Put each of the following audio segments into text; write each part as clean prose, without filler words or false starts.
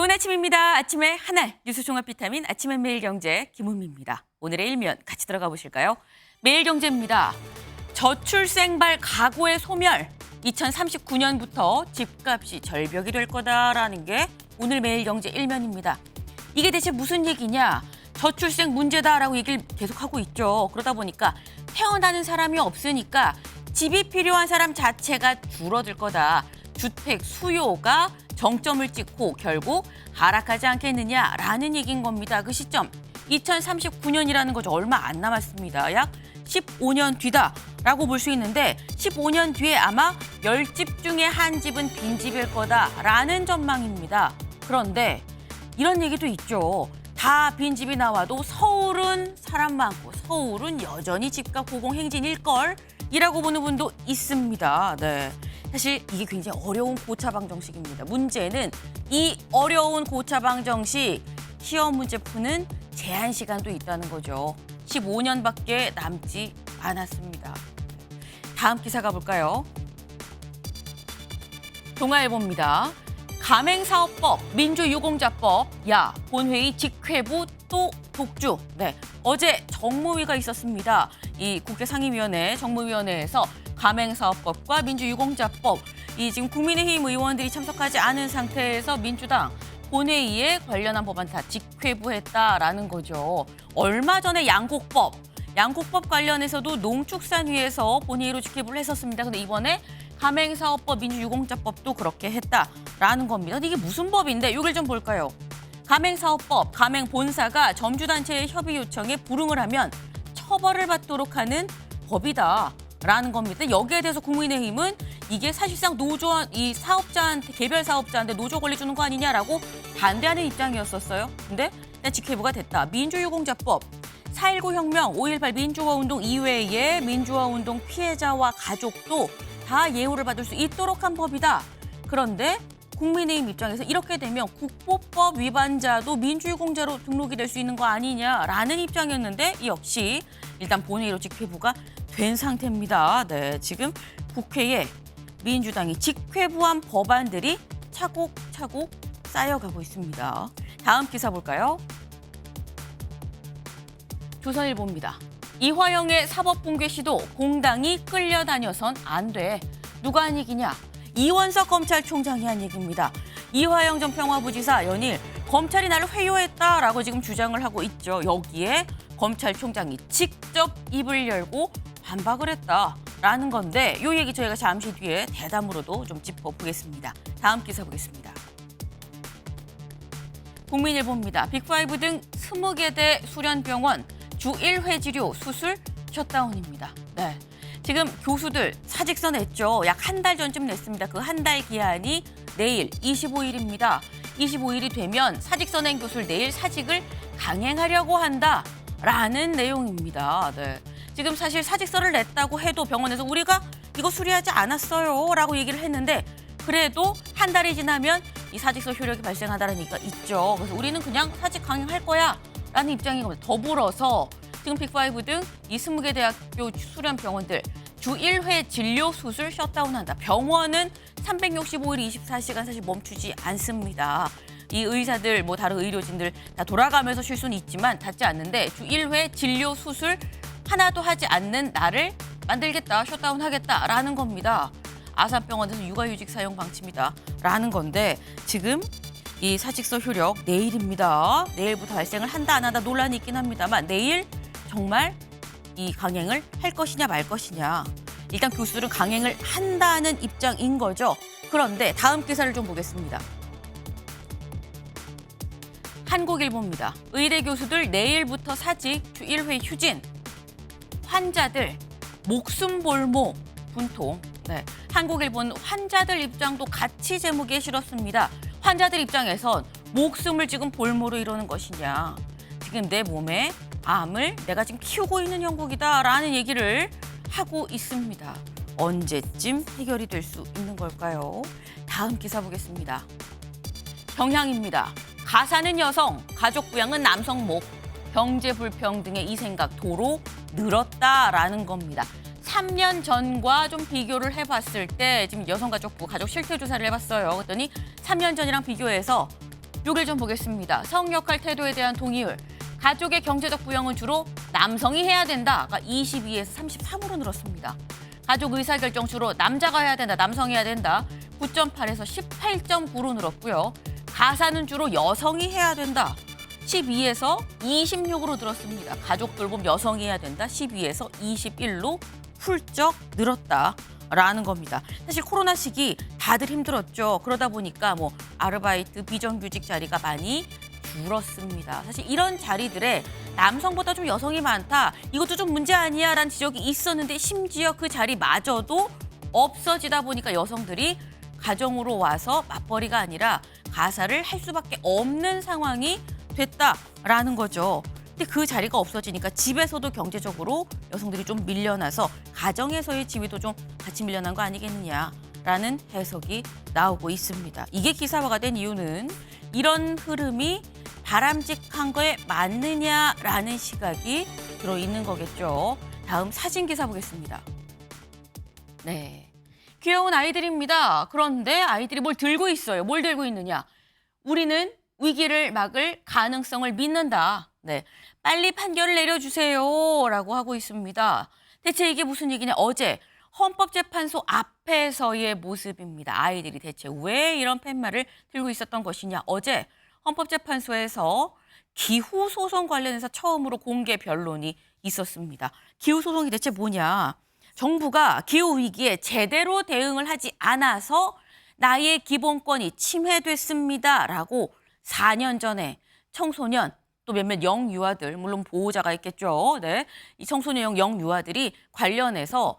좋은 아침입니다. 아침에 하나 뉴스 종합 비타민 아침엔 매일경제 김은미입니다. 오늘의 일면 같이 들어가 보실까요? 매일경제입니다. 저출생발 가구의 소멸. 2039년부터 집값이 절벽이 될 거다라는 게 오늘 매일경제 일면입니다. 이게 대체 무슨 얘기냐? 저출생 문제다라고 얘기를 계속하고 있죠. 그러다 보니까 태어나는 사람이 없으니까 집이 필요한 사람 자체가 줄어들 거다. 주택 수요가 정점을 찍고 결국 하락하지 않겠느냐라는 얘기인 겁니다. 그 시점 2039년이라는 거죠. 얼마 안 남았습니다. 약 15년 뒤다라고 볼 수 있는데 15년 뒤에 아마 10집 중에 한 집은 빈집일 거다라는 전망입니다. 그런데 이런 얘기도 있죠. 다 빈집이 나와도 서울은 사람 많고 서울은 여전히 집값 고공행진일걸 이라고 보는 분도 있습니다. 네. 사실 이게 굉장히 어려운 고차 방정식입니다. 문제는 이 어려운 고차 방정식 시험 문제 푸는 제한 시간도 있다는 거죠. 15년밖에 남지 않았습니다. 다음 기사 가볼까요? 동아일보입니다. 가맹사업법, 민주유공자법, 야, 본회의 직회부 또 독주. 네, 어제 정무위가 있었습니다. 이 국회 상임위원회, 정무위원회에서 가맹사업법과 민주유공자법, 이 지금 국민의힘 의원들이 참석하지 않은 상태에서 민주당 본회의에 관련한 법안 다 직회부했다라는 거죠. 얼마 전에 양곡법 관련해서도 농축산위에서 본회의로 직회부를 했었습니다. 근데 이번에 가맹사업법, 민주유공자법도 그렇게 했다라는 겁니다. 근데 이게 무슨 법인데? 이걸 좀 볼까요? 가맹사업법, 가맹본사가 점주단체의 협의 요청에 불응을 하면 처벌을 받도록 하는 법이다라는 겁니다. 여기에 대해서 국민의힘은 이게 사실상 이 사업자한테, 개별 사업자한테 노조 권리 주는 거 아니냐라고 반대하는 입장이었었어요. 근데 일단 직회부가 됐다. 민주유공자법, 4.19 혁명, 5.18 민주화운동 이외에 민주화운동 피해자와 가족도 다 예우를 받을 수 있도록 한 법이다. 그런데 국민의힘 입장에서 이렇게 되면 국보법 위반자도 민주유공자로 등록이 될 수 있는 거 아니냐라는 입장이었는데 역시 일단 본회의로 직회부가 된 상태입니다. 네, 지금 국회에 민주당이 직회부한 법안들이 차곡차곡 쌓여가고 있습니다. 다음 기사 볼까요? 조선일보입니다. 이화영의 사법붕괴 시도, 공당이 끌려다녀선 안 돼. 누가 한 얘기냐? 이원석 검찰총장이 한 얘기입니다. 이화영 전 평화부지사 연일 검찰이 나를 회유했다라고 지금 주장을 하고 있죠. 여기에 검찰총장이 직접 입을 열고 반박을 했다라는 건데 이 얘기 저희가 잠시 뒤에 대담으로도 좀 짚어보겠습니다. 다음 기사 보겠습니다. 국민일보입니다. 빅5 등 20개 수련병원 주 1회 치료 수술 셧다운입니다. 네. 지금 교수들 사직서 냈죠. 약 한 달 전쯤 냈습니다. 그 한 달 기한이 내일 25일입니다. 25일이 되면 사직서 낸 교수를 내일 사직을 강행하려고 한다라는 내용입니다. 네. 지금 사실 사직서를 냈다고 해도 병원에서 우리가 이거 수리하지 않았어요 라고 얘기를 했는데 그래도 한 달이 지나면 이 사직서 효력이 발생하다는 얘기가 있죠. 그래서 우리는 그냥 사직 강행할 거야 라는 입장인 더불어서 지금 빅5 등 이 20개 대학교 수련병원들 주 1회 진료 수술 셧다운한다. 병원은 365일 24시간 사실 멈추지 않습니다. 이 의사들, 다른 의료진들 다 돌아가면서 쉴 수는 있지만 닿지 않는데 주 1회 진료 수술 하나도 하지 않는 날을 만들겠다, 셧다운하겠다라는 겁니다. 아산병원에서 육아휴직 사용 방침이다 라는 건데 지금 이 사직서 효력 내일입니다. 내일부터 발생을 한다 안 한다 논란이 있긴 합니다만 내일 정말 이 강행을 할 것이냐 말 것이냐. 일단 교수들은 강행을 한다는 입장인 거죠. 그런데 다음 기사를 좀 보겠습니다. 한국일보입니다. 의대 교수들 내일부터 사직 주 1회 휴진. 환자들 목숨 볼모 분통. 네. 한국일보는 환자들 입장도 같이 제목에 실었습니다. 환자들 입장에선 목숨을 지금 볼모로 이러는 것이냐. 지금 내 몸에 암을 내가 지금 키우고 있는 형국이다라는 얘기를 하고 있습니다. 언제쯤 해결이 될 수 있는 걸까요? 다음 기사 보겠습니다. 경향입니다. 가사는 여성, 가족 부양은 남성 목, 경제 불평등의 이 생각 도로 늘었다라는 겁니다. 3년 전과 좀 비교를 해봤을 때 지금 여성가족부 가족 실태 조사를 해봤어요. 그랬더니 3년 전이랑 비교해서 6일 좀 보겠습니다. 성 역할 태도에 대한 동의율. 가족의 경제적 부양은 주로 남성이 해야 된다가 22에서 33으로 늘었습니다. 가족 의사결정 주로 남자가 해야 된다, 남성이 해야 된다. 9.8에서 18.9로 늘었고요. 가사는 주로 여성이 해야 된다. 12에서 26으로 늘었습니다. 가족 돌봄 여성이 해야 된다. 12에서 21로 훌쩍 늘었다라는 겁니다. 사실 코로나 시기 다들 힘들었죠. 그러다 보니까 뭐 아르바이트, 비정규직 자리가 많이 줄었습니다. 사실 이런 자리들에 남성보다 좀 여성이 많다. 이것도 좀 문제 아니야 라는 지적이 있었는데 심지어 그 자리마저도 없어지다 보니까 여성들이 가정으로 와서 맞벌이가 아니라 가사를 할 수밖에 없는 상황이 됐다라는 거죠. 근데 그 자리가 없어지니까 집에서도 경제적으로 여성들이 좀 밀려나서 가정에서의 지위도 좀 같이 밀려난 거 아니겠느냐라는 해석이 나오고 있습니다. 이게 기사화가 된 이유는 이런 흐름이 바람직한 거에 맞느냐라는 시각이 들어있는 거겠죠. 다음 사진 기사 보겠습니다. 네, 귀여운 아이들입니다. 그런데 아이들이 뭘 들고 있어요. 뭘 들고 있느냐. 우리는 위기를 막을 가능성을 믿는다. 네, 빨리 판결을 내려주세요 라고 하고 있습니다. 대체 이게 무슨 얘기냐. 어제 헌법재판소 앞에서의 모습입니다. 아이들이 대체 왜 이런 팻말을 들고 있었던 것이냐. 어제 헌법재판소에서 기후소송 관련해서 처음으로 공개 변론이 있었습니다. 기후소송이 대체 뭐냐. 정부가 기후위기에 제대로 대응을 하지 않아서 나의 기본권이 침해됐습니다라고 4년 전에 청소년 또 몇몇 영유아들, 물론 보호자가 있겠죠. 네, 이 청소년 영유아들이 관련해서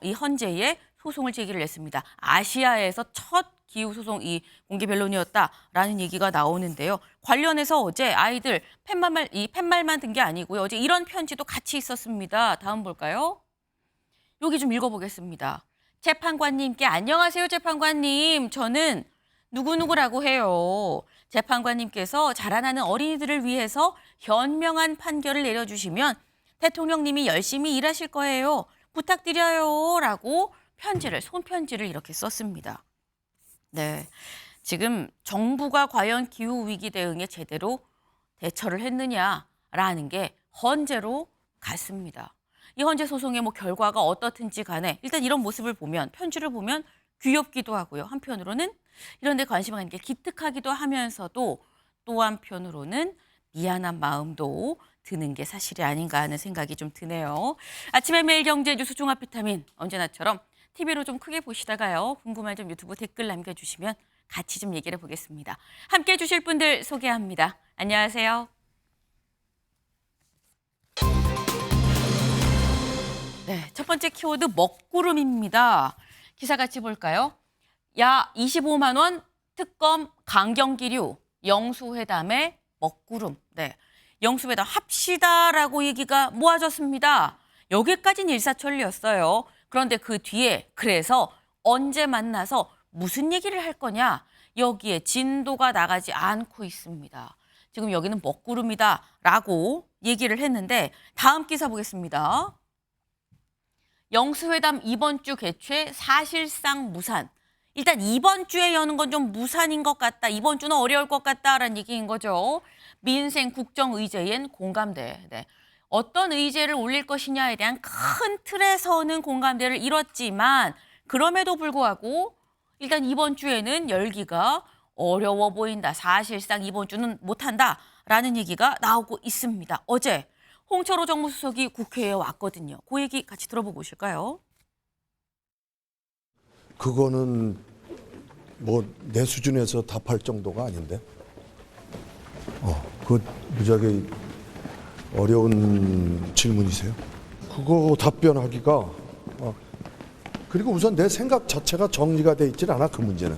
이 헌재에 소송을 제기를 했습니다. 아시아에서 첫 기후소송 이 공개 변론이었다라는 얘기가 나오는데요. 관련해서 어제 아이들 팻말만 든 게 아니고요. 어제 이런 편지도 같이 있었습니다. 다음 볼까요? 여기 좀 읽어보겠습니다. 재판관님께 안녕하세요, 재판관님. 저는 누구누구라고 해요. 재판관님께서 자라나는 어린이들을 위해서 현명한 판결을 내려주시면 대통령님이 열심히 일하실 거예요. 부탁드려요. 라고 손편지를 이렇게 썼습니다. 네, 지금 정부가 과연 기후위기 대응에 제대로 대처를 했느냐라는 게 헌재로 갔습니다. 이 헌재 소송의 뭐 결과가 어떻든지 간에 일단 이런 모습을 보면, 편지를 보면 귀엽기도 하고요. 한편으로는 이런 데 관심 갖는 게 기특하기도 하면서도 또 한편으로는 미안한 마음도 드는 게 사실이 아닌가 하는 생각이 좀 드네요. 아침에 매일 경제 뉴스 종합 비타민 언제나처럼 TV로 좀 크게 보시다가요. 궁금한 점 유튜브 댓글 남겨주시면 같이 좀 얘기를 해보겠습니다. 함께해 주실 분들 소개합니다. 안녕하세요. 네, 첫 번째 키워드 먹구름입니다. 기사 같이 볼까요? 야 25만 원 특검 강경기류 영수회담에 먹구름. 네, 영수회담 합시다라고 얘기가 모아졌습니다. 여기까지는 일사천리였어요. 그런데 그 뒤에 그래서 언제 만나서 무슨 얘기를 할 거냐. 여기에 진도가 나가지 않고 있습니다. 지금 여기는 먹구름이다라고 얘기를 했는데 다음 기사 보겠습니다. 영수회담 이번 주 개최 사실상 무산. 일단 이번 주에 여는 건 좀 무산인 것 같다. 이번 주는 어려울 것 같다라는 얘기인 거죠. 민생 국정 의제엔 공감대. 네. 어떤 의제를 올릴 것이냐에 대한 큰 틀에서는 공감대를 이뤘지만 그럼에도 불구하고 일단 이번 주에는 열기가 어려워 보인다. 사실상 이번 주는 못한다라는 얘기가 나오고 있습니다. 어제 홍철호 정무수석이 국회에 왔거든요. 그 얘기 같이 들어보고 오실까요? 그거는 뭐 내 수준에서 답할 정도가 아닌데. 그 무지하게 어려운 질문이세요. 그거 답변하기가 그리고 우선 내 생각 자체가 정리가 돼 있질 않아, 그 문제는.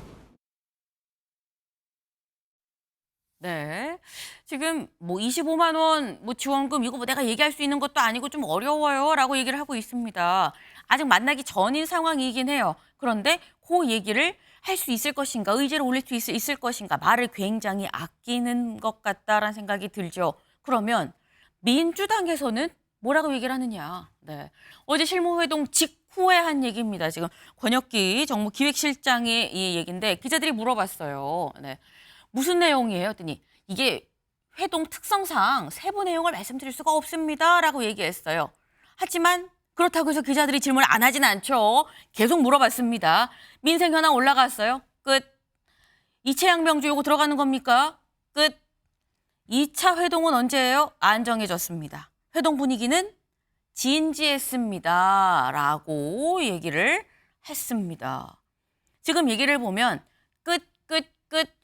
네, 지금 뭐 25만 원 뭐 지원금 이거 뭐 내가 얘기할 수 있는 것도 아니고 좀 어려워요라고 얘기를 하고 있습니다. 아직 만나기 전인 상황이긴 해요. 그런데 그 얘기를 할 수 있을 것인가, 의제를 올릴 수 있을 것인가, 말을 굉장히 아끼는 것 같다라는 생각이 들죠. 그러면 민주당에서는 뭐라고 얘기를 하느냐. 네, 어제 실무회동 직후에 한 얘기입니다. 지금 권혁기 정무기획실장의 이 얘기인데 기자들이 물어봤어요. 네. 무슨 내용이에요? 했더니 이게 회동 특성상 세부 내용을 말씀드릴 수가 없습니다라고 얘기했어요. 하지만 그렇다고 해서 기자들이 질문을 안 하진 않죠. 계속 물어봤습니다. 민생 현황 올라갔어요. 끝. 이채양명주 요거 들어가는 겁니까? 끝. 2차 회동은 언제예요? 안 정해졌습니다. 회동 분위기는 진지했습니다. 라고 얘기를 했습니다. 지금 얘기를 보면 끝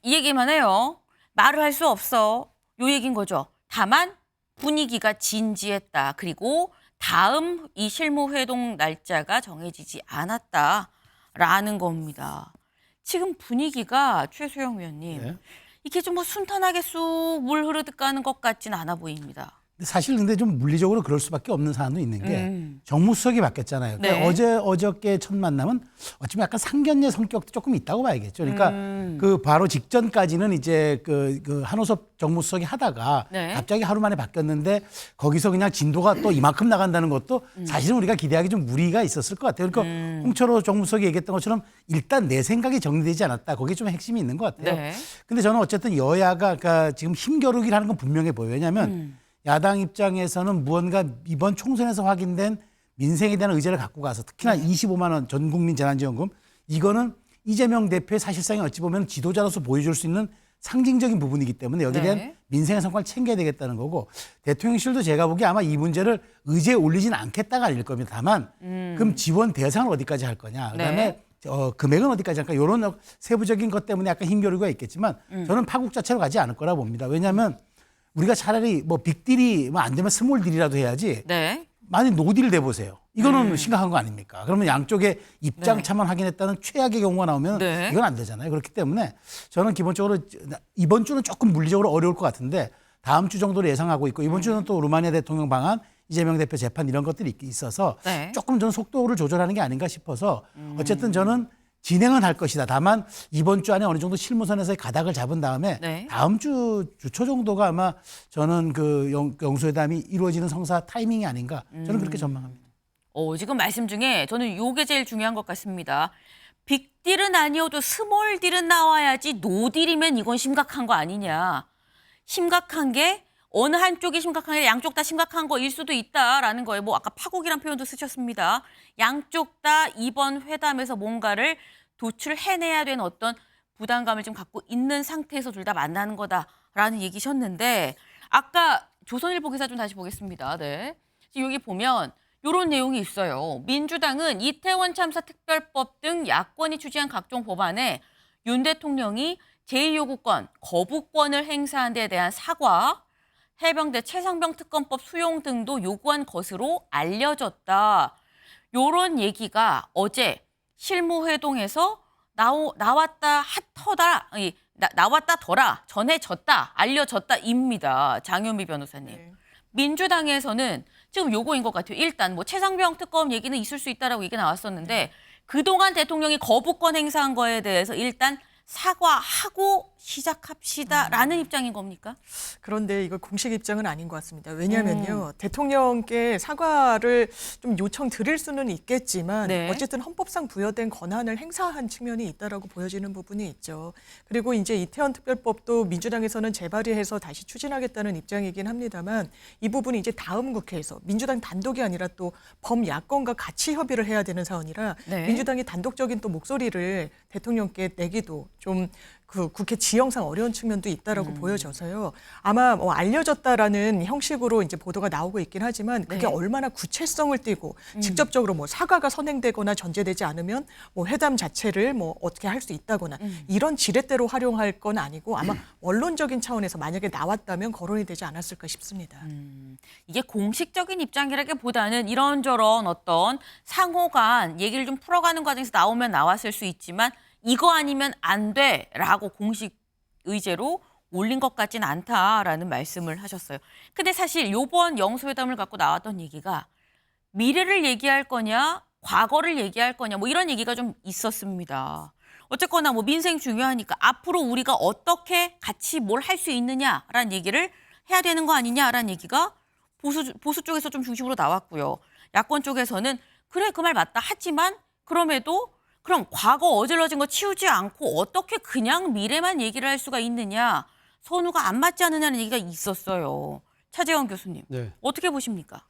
이 얘기만 해요. 말을 할 수 없어. 요 얘기인 거죠. 다만 분위기가 진지했다. 그리고 다음 이 실무회동 날짜가 정해지지 않았다라는 겁니다. 지금 분위기가 최소영 위원님 네. 이게 좀 뭐 순탄하게 쑥 물 흐르듯 가는 것 같지는 않아 보입니다. 사실 근데 좀 물리적으로 그럴 수밖에 없는 사안도 있는 게 정무수석이 바뀌었잖아요. 그러니까 네. 어저께 첫 만남은 어쩌면 약간 상견례 성격도 조금 있다고 봐야겠죠. 그러니까 그 바로 직전까지는 이제 그 한호섭 정무수석이 하다가 네. 갑자기 하루 만에 바뀌었는데 거기서 그냥 진도가 또 이만큼 나간다는 것도 사실은 우리가 기대하기 좀 무리가 있었을 것 같아요. 그러니까 홍철호 정무수석이 얘기했던 것처럼 일단 내 생각이 정리되지 않았다. 거기에 좀 핵심이 있는 것 같아요. 네. 근데 저는 어쨌든 여야가 그러니까 지금 힘겨루기라는 건 분명해 보여요. 왜냐하면 야당 입장에서는 무언가 이번 총선에서 확인된 민생에 대한 의제를 갖고 가서 특히나 25만 원 전 국민 재난지원금 이거는 이재명 대표의 사실상에 어찌 보면 지도자로서 보여줄 수 있는 상징적인 부분이기 때문에 여기에 대한 네. 민생의 성과를 챙겨야 되겠다는 거고 대통령실도 제가 보기에 아마 이 문제를 의제에 올리진 않겠다가 아닐 겁니다. 다만 그럼 지원 대상을 어디까지 할 거냐 그다음에 금액은 어디까지 할까 이런 세부적인 것 때문에 약간 힘겨루기가 있겠지만 저는 파국 자체로 가지 않을 거라 봅니다. 왜냐하면 우리가 차라리 뭐 빅딜이 뭐 안 되면 스몰딜이라도 해야지. 네. 만약 노딜 돼보세요. 이거는 심각한 거 아닙니까? 그러면 양쪽의 입장차만 확인했다는 최악의 경우가 나오면 네. 이건 안 되잖아요. 그렇기 때문에 저는 기본적으로 이번 주는 조금 물리적으로 어려울 것 같은데 다음 주 정도로 예상하고 있고 이번 주는 또 루마니아 대통령 방한, 이재명 대표 재판 이런 것들이 있어서 네. 조금 저는 속도를 조절하는 게 아닌가 싶어서 어쨌든 저는 진행은 할 것이다. 다만 이번 주 안에 어느 정도 실무선에서의 가닥을 잡은 다음에 네. 다음 주 초 정도가 아마 저는 그 영수회담이 이루어지는 성사 타이밍이 아닌가 저는 그렇게 전망합니다. 지금 말씀 중에 저는 요게 제일 중요한 것 같습니다. 빅딜은 아니어도 스몰딜은 나와야지 노딜이면 이건 심각한 거 아니냐. 심각한 게 어느 한쪽이 심각한 게 양쪽 다 심각한 거일 수도 있다라는 거예요. 뭐 아까 파국이란 표현도 쓰셨습니다. 양쪽 다 이번 회담에서 뭔가를 도출해내야 되는 어떤 부담감을 좀 갖고 있는 상태에서 둘 다 만나는 거다라는 얘기셨는데 아까 조선일보 기사 좀 다시 보겠습니다. 네. 지금 여기 보면 이런 내용이 있어요. 민주당은 이태원 참사 특별법 등 야권이 추진한 각종 법안에 윤 대통령이 제2요구권, 거부권을 행사한 데에 대한 사과, 해병대 최상병 특검법 수용 등도 요구한 것으로 알려졌다. 요런 얘기가 어제 실무회동에서 나왔다 핫터다, 나왔다 더라, 전해졌다, 알려졌다입니다. 장현미 변호사님. 네. 민주당에서는 지금 요거인 것 같아요. 일단 뭐 최상병 특검 얘기는 있을 수 있다라고 얘기 나왔었는데 그동안 대통령이 거부권 행사한 거에 대해서 일단 사과하고 시작합시다라는 입장인 겁니까? 그런데 이거 공식 입장은 아닌 것 같습니다. 왜냐하면요. 대통령께 사과를 좀 요청 드릴 수는 있겠지만 네. 어쨌든 헌법상 부여된 권한을 행사한 측면이 있다라고 보여지는 부분이 있죠. 그리고 이제 이태원 특별법도 민주당에서는 재발의해서 다시 추진하겠다는 입장이긴 합니다만 이 부분이 이제 다음 국회에서 민주당 단독이 아니라 또 범야권과 같이 협의를 해야 되는 사안이라 네. 민주당이 단독적인 또 목소리를 대통령께 내기도 좀 그 국회 지형상 어려운 측면도 있다라고 보여져서요. 아마 뭐 알려졌다라는 형식으로 이제 보도가 나오고 있긴 하지만 그게 네. 얼마나 구체성을 띠고 직접적으로 뭐 사과가 선행되거나 전제되지 않으면 뭐 회담 자체를 뭐 어떻게 할 수 있다거나 이런 지렛대로 활용할 건 아니고 아마 원론적인 차원에서 만약에 나왔다면 거론이 되지 않았을까 싶습니다. 이게 공식적인 입장이라기보다는 이런저런 어떤 상호간 얘기를 좀 풀어가는 과정에서 나오면 나왔을 수 있지만 이거 아니면 안 돼라고 공식 의제로 올린 것 같진 않다라는 말씀을 하셨어요. 근데 사실 이번 영수회담을 갖고 나왔던 얘기가 미래를 얘기할 거냐, 과거를 얘기할 거냐 뭐 이런 얘기가 좀 있었습니다. 어쨌거나 뭐 민생 중요하니까 앞으로 우리가 어떻게 같이 뭘 할 수 있느냐라는 얘기를 해야 되는 거 아니냐라는 얘기가 보수 쪽에서 좀 중심으로 나왔고요. 야권 쪽에서는 그래 그 말 맞다 하지만 그럼에도 그럼 과거 어질러진 거 치우지 않고 어떻게 그냥 미래만 얘기를 할 수가 있느냐. 선우가 안 맞지 않느냐는 얘기가 있었어요. 차재원 교수님, 네. 어떻게 보십니까?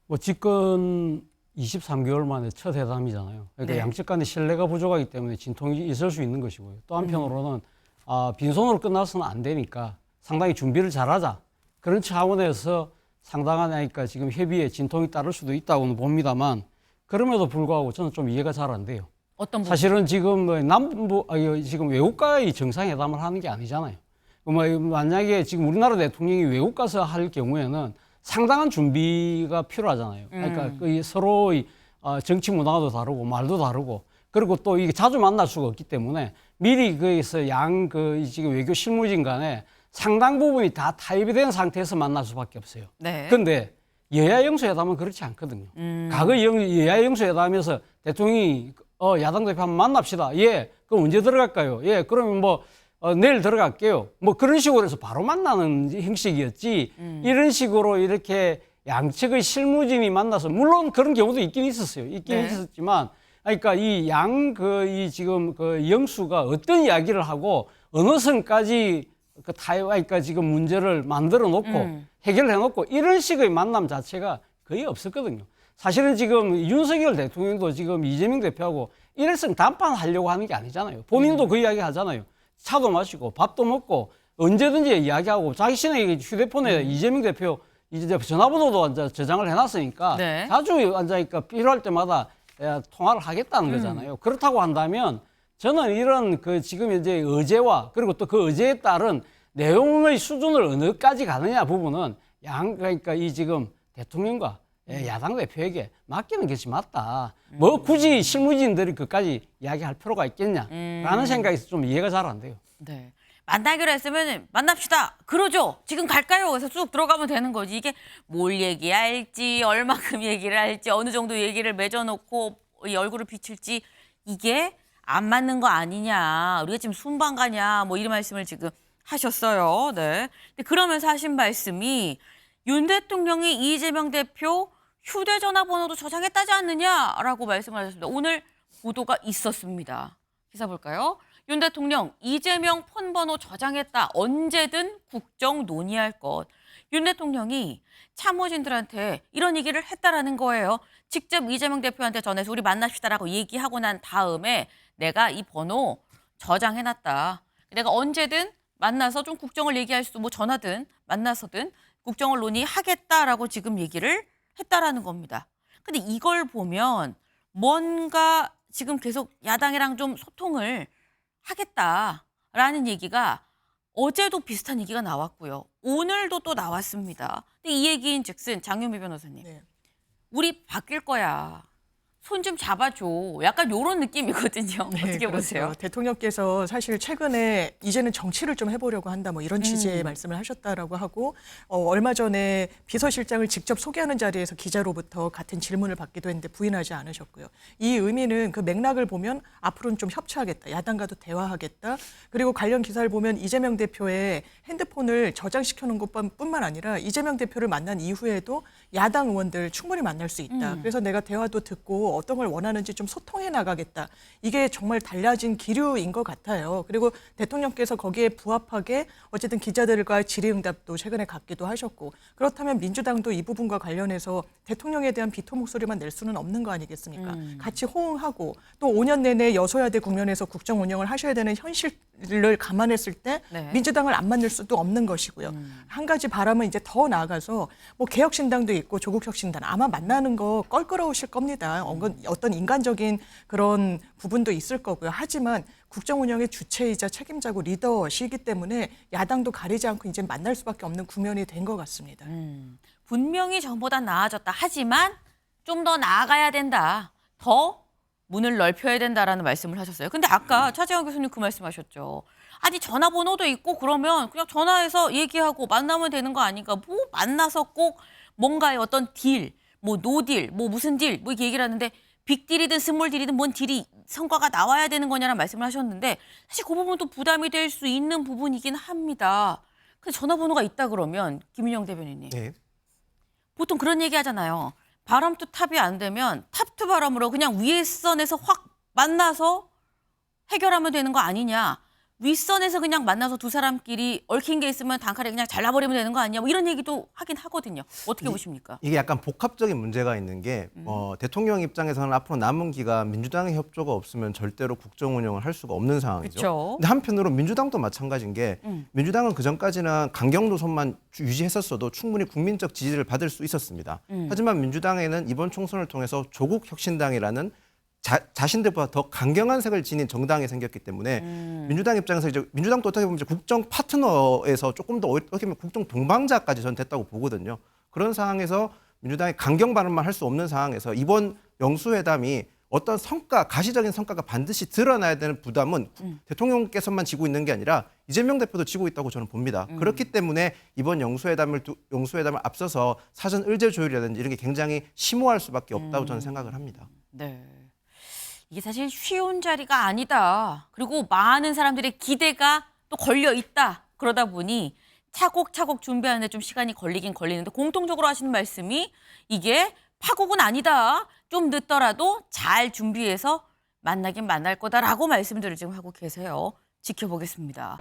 뭐 집권 23개월 만에 첫 회담이잖아요. 그러니까 네. 양측 간의 신뢰가 부족하기 때문에 진통이 있을 수 있는 것이고요. 또 한편으로는 빈손으로 끝나서는 안 되니까 상당히 준비를 잘하자. 그런 차원에서 상당한 그러니까 지금 협의에 진통이 따를 수도 있다고는 봅니다만 그럼에도 불구하고 저는 좀 이해가 잘 안 돼요. 어떤 부분? 사실은 지금 지금 외국과의 정상회담을 하는 게 아니잖아요. 만약에 지금 우리나라 대통령이 외국 가서 할 경우에는 상당한 준비가 필요하잖아요. 그러니까 그 서로의 정치 문화도 다르고 말도 다르고 그리고 또 이게 자주 만날 수가 없기 때문에 미리 거기서 지금 외교 실무진 간에 상당 부분이 다 타협이 된 상태에서 만날 수밖에 없어요. 네. 근데 여야 영수회담은 그렇지 않거든요. 과거 여야 영수회담에서 대통령이 야당 대표 한번 만납시다. 예, 그럼 언제 들어갈까요? 예, 그러면 내일 들어갈게요. 그런 식으로 해서 바로 만나는 형식이었지. 이런 식으로 이렇게 양측의 실무진이 만나서 물론 그런 경우도 있긴 있었어요. 있긴 있었지만, 그러니까 지금 영수가 어떤 이야기를 하고 어느 선까지 그러니까 지금 문제를 만들어 놓고 해결해 놓고 이런 식의 만남 자체가 거의 없었거든요. 사실은 지금 윤석열 대통령도 지금 이재명 대표하고 일회성 담판하려고 하는 게 아니잖아요. 본인도 그 이야기 하잖아요. 차도 마시고 밥도 먹고 언제든지 이야기하고 자신의 휴대폰에 이재명 대표 이제 전화번호도 앉아 저장을 해놨으니까 네. 자주 앉아니까 필요할 때마다 통화를 하겠다는 거잖아요. 그렇다고 한다면 저는 이런 지금 이제 의제와 그리고 또 그 의제에 따른 내용의 수준을 어느까지 가느냐 부분은 그러니까 이 지금 대통령과 야당 대표에게 맡기는 것이 맞다. 굳이 실무진들이 그까지 이야기할 필요가 있겠냐라는 생각이 좀 이해가 잘 안 돼요. 네. 만나기로 했으면 만납시다. 그러죠. 지금 갈까요? 그래서 쭉 들어가면 되는 거지. 이게 뭘 얘기할지, 얼마큼 얘기를 할지, 어느 정도 얘기를 맺어놓고 이 얼굴을 비칠지 이게 안 맞는 거 아니냐. 우리가 지금 순방가냐. 이런 말씀을 지금 하셨어요. 네. 근데 그러면서 하신 말씀이 윤 대통령이 이재명 대표 휴대전화 번호도 저장했다지 않느냐라고 말씀을 하셨습니다. 오늘 보도가 있었습니다. 기사 볼까요? 윤 대통령 이재명 폰번호 저장했다. 언제든 국정 논의할 것. 윤 대통령이 참모진들한테 이런 얘기를 했다라는 거예요. 직접 이재명 대표한테 전해서 우리 만납시다라고 얘기하고 난 다음에 내가 이 번호 저장해놨다. 내가 언제든 만나서 좀 국정을 얘기할 수 전화든 만나서든 국정을 논의하겠다라고 지금 얘기를 했다라는 겁니다. 근데 이걸 보면 뭔가 지금 계속 야당이랑 좀 소통을 하겠다라는 얘기가 어제도 비슷한 얘기가 나왔고요. 오늘도 또 나왔습니다. 근데 이 얘기인 즉슨 장윤미 변호사님. 네. 우리 바뀔 거야. 손 좀 잡아줘. 약간 이런 느낌이거든요. 어떻게 그렇죠. 보세요? 대통령께서 사실 최근에 이제는 정치를 좀 해보려고 한다 이런 취지의 말씀을 하셨다라고 하고 얼마 전에 비서실장을 직접 소개하는 자리에서 기자로부터 같은 질문을 받기도 했는데 부인하지 않으셨고요. 이 의미는 그 맥락을 보면 앞으로는 좀 협치하겠다. 야당과도 대화하겠다. 그리고 관련 기사를 보면 이재명 대표의 핸드폰을 저장시켜 놓은 것뿐만 아니라 이재명 대표를 만난 이후에도 야당 의원들 충분히 만날 수 있다. 그래서 내가 대화도 듣고 어떤 걸 원하는지 좀 소통해 나가겠다. 이게 정말 달라진 기류인 것 같아요. 그리고 대통령께서 거기에 부합하게 어쨌든 기자들과 질의응답도 최근에 갖기도 하셨고 그렇다면 민주당도 이 부분과 관련해서 대통령에 대한 비토 목소리만 낼 수는 없는 거 아니겠습니까? 같이 호응하고 또 5년 내내 여소야대 국면에서 국정 운영을 하셔야 되는 현실을 감안했을 때 네. 민주당을 안 만날 수도 없는 것이고요. 한 가지 바람은 이제 더 나아가서 개혁신당도 있고 조국혁신당 아마 만나는 거 껄끄러우실 겁니다. 어떤 인간적인 그런 부분도 있을 거고요. 하지만 국정 운영의 주체이자 책임자고 리더시기 때문에 야당도 가리지 않고 이제 만날 수밖에 없는 국면이 된 것 같습니다. 분명히 전보다 나아졌다. 하지만 좀 더 나아가야 된다. 더 문을 넓혀야 된다라는 말씀을 하셨어요. 근데 아까 차재원 교수님 그 말씀하셨죠. 아니 전화번호도 있고 그러면 그냥 전화해서 얘기하고 만나면 되는 거 아닌가. 만나서 꼭 뭔가의 어떤 딜, 노딜, 무슨 딜, 이렇게 얘기를 하는데 빅딜이든 스몰딜이든 뭔 딜이 성과가 나와야 되는 거냐라는 말씀을 하셨는데 사실 그 부분도 부담이 될 수 있는 부분이긴 합니다. 근데 전화번호가 있다 그러면 김인영 대변인님. 네. 보통 그런 얘기 하잖아요. 바람 투 탑이 안 되면 탑 투 바람으로 그냥 위에 선에서 확 만나서 해결하면 되는 거 아니냐. 윗선에서 그냥 만나서 두 사람끼리 얽힌 게 있으면 단칼에 그냥 잘라버리면 되는 거 아니냐. 뭐 이런 얘기도 하긴 하거든요. 어떻게 보십니까? 이게 약간 복합적인 문제가 있는 게 대통령 입장에서는 앞으로 남은 기간 민주당의 협조가 없으면 절대로 국정 운영을 할 수가 없는 상황이죠. 그쵸. 근데 한편으로 민주당도 마찬가지인 게 민주당은 그전까지는 강경 노선만 유지했었어도 충분히 국민적 지지를 받을 수 있었습니다. 하지만 민주당에는 이번 총선을 통해서 조국 혁신당이라는 자신들보다 더 강경한 색을 지닌 정당이 생겼기 때문에 민주당 입장에서 이제 민주당도 어떻게 보면 이제 국정 파트너에서 조금 더 어떻게 보면 국정 동반자까지 전 됐다고 보거든요. 그런 상황에서 민주당이 강경 발언만 할 수 없는 상황에서 이번 영수회담이 어떤 성과, 가시적인 성과가 반드시 드러나야 되는 부담은 대통령께서만 지고 있는 게 아니라 이재명 대표도 지고 있다고 저는 봅니다. 그렇기 때문에 이번 영수회담을 앞서서 사전 의제 조율이라든지 이런 게 굉장히 심오할 수밖에 없다고 저는 생각을 합니다. 네. 이게 사실 쉬운 자리가 아니다. 그리고 많은 사람들의 기대가 또 걸려 있다. 그러다 보니 차곡차곡 준비하는데 좀 시간이 걸리긴 걸리는데 공통적으로 하시는 말씀이 이게 파국은 아니다. 좀 늦더라도 잘 준비해서 만나긴 만날 거다라고 말씀들을 지금 하고 계세요. 지켜보겠습니다.